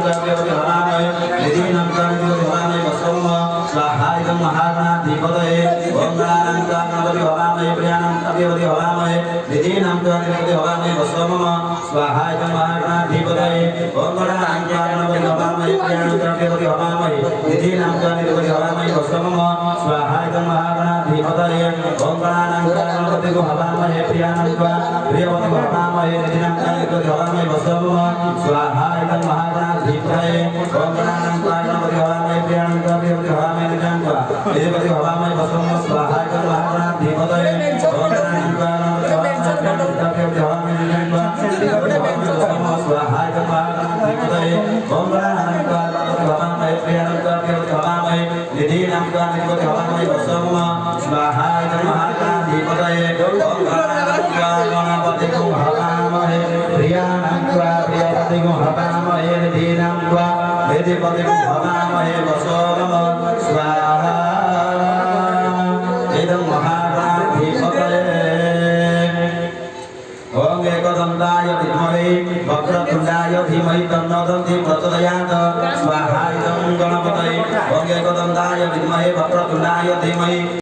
गणपति हवामहे निधीनां गणपति हवामहे वसवम स्वाहा इदं महागणाधिपतये ओम गणानां गणपति हवामहे प्रियाणां गणपति हवामहे निधीनां गणपति हवामहे वसवम स्वाहा इदं महागणाधिपतये ओम गणानां गणपति हवामहे प्रियाणां गणपति हवामहे निधीनां गणपति हवामहे वसवम स्वाहा इदं महागणाधिपतये ओम गणानां गणपति हवामहे प्रियाणां गणपति हवामहे निधीनां गणपति हवामहे वसवम स्वाहा इदं महागणाधिपतये ओम गणानां गणपति हवामहे प्रियाणां गणपति हवामहे निधीनां गणपति हवामहे वसवम स्वाहा इदं महागणाधिपतये ओम गणानां गणपति हवामहे निधीनां गणपति हवामहे वसवम स्वाहा इदं महागणाधिपतये ओम गणानां गणपति हवामहे प्रियाणां गणपति हवामहे निधीनां गणपति हवामहे वसवम स्वाहा इदं महागणाधिपतये ओम गणानां गणपति हवामहे प्रियाणां गणपति हवामहे निधीनां गणपति हवामहे वसवम स्वाहा इदं महागणाधिपतये ओम एकदन्ताय विद्महे वक्रतुण्डाय धीमहि तन्नो दन्ति प्रचोदयात् स्वाहा इदं गणपतये ओम एकदन्ताय विद्महे वक्रतुण्डाय धीमहि